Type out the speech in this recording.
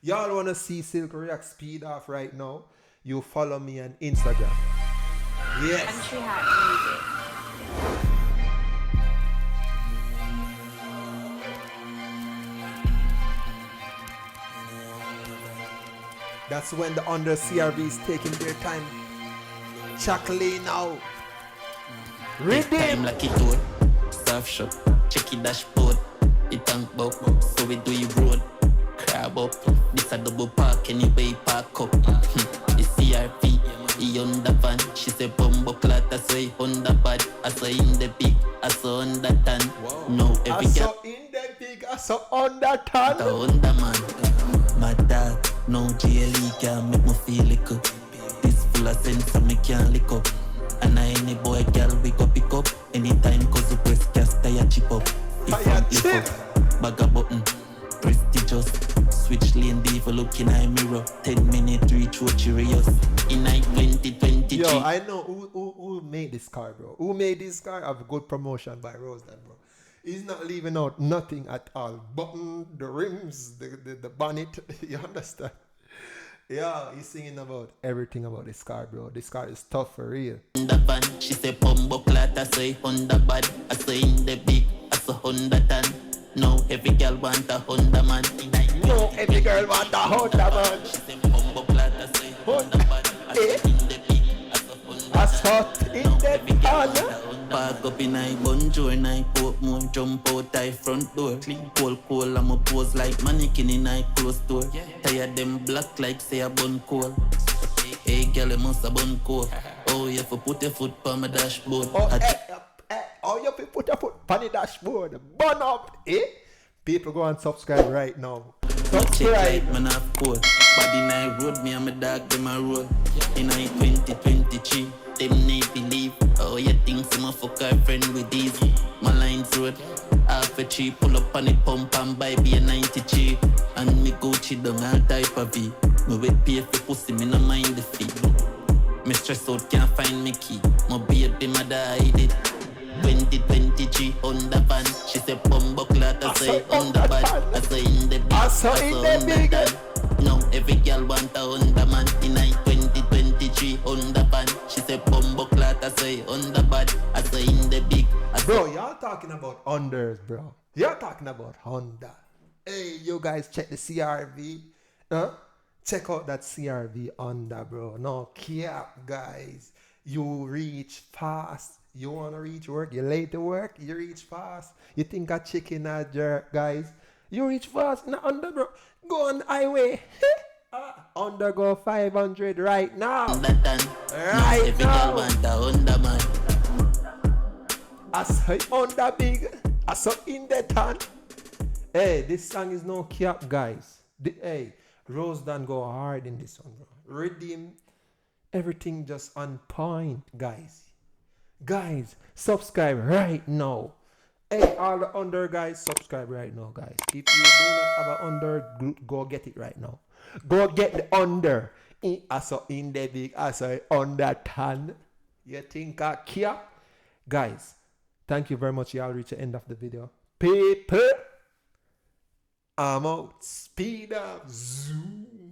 Y'all wanna see Silk react speed off right now? You follow me on Instagram. Yes. Country hat That's when the under CRV is taking their time. Chuckling now. Redeem. Like it door, surf shop, check it dashboard. It tank bout, so we do you road. Crab up, this a double park anyway park up. The CRP, he on the van. She say bumbo clat, I say on the bad. I say in the big, I saw on the tan. No, every I saw in the big, I saw on the tan. the on the man. My dog, no GLE can make me feel it good. This full of sense, so me can't lick up. And I any boy, girl, we go pick up. Anytime cause the press cast, tire chip up. If I'm lift up, bag a button. Prestigious, switch lane, diva looking at mirror. 10 minute reach, what you reus. In 2023. Yo, I know who made this car, bro. Who made this car? Have a good promotion by Roze, bro. He's not leaving out nothing at all. Button, the rims, the bonnet. You understand? Yeah, he's singing about everything about this car, bro. This car is tough for real. In the van, she say bumbo clat, I say Honda bad. I say in the big, I say Honda tan. No, every girl want a Honda man. No, every girl want a Honda man. She say bumbo clat, I say Honda bad. I say in the big, I say Honda I saw in the corner. Park up in I bonjour and I put more jump out I front door. Cool, I'm a pose like mannequin in I close door. Tired them black like say a bun coal. Hey girl, you must a bun coal. Oh, you have to put your foot on my dashboard. Oh, you have to put your foot on the dashboard. Burn up, eh? People go and subscribe right now. Subscribe. Man have cool. Body night road, me and my dog them a roll. In I 2023. Them need believe. Oh, you think some fuck our friend with these? My lines road, half a tree, pull up on the pump and buy be a 93. And me Gucci down all type of V. Me wet pay for pussy, me no mind the fee. Me stress out, can't find me key. My baby mother hide it. 2023 on the van. She say bumbo clat, I say on the bad. I say in the big, I saw in the big. No, every girl want a Honda man. In 2023 on the van. She say bumbo clat, I say on the bad. I say in the big. Bro, y'all talking about unders, bro. Y'all talking about Honda. Hey, you guys check the CRV. Check out that CRV Honda, bro. No cap, guys. You reach fast. You wanna reach work? You late to work? You reach fast. You think a chicken a jerk, guys? You reach fast in the Honda, bro. Go on the highway. Undergo 500 right now. Right now. I saw Honda big. I saw in the tan. Hey, this song is no cap, guys. Hey, Roze done go hard in this one, bro. Redeem. Everything just on point, guys. Guys, subscribe right now. Hey, all the under guys, subscribe right now, guys. If you do not have an under, go get it right now. Go get the under. I saw in the big, I saw under tan. You think I care? Guys, thank you very much. Y'all reach the end of the video. People, I'm out. Speed up. Zoom.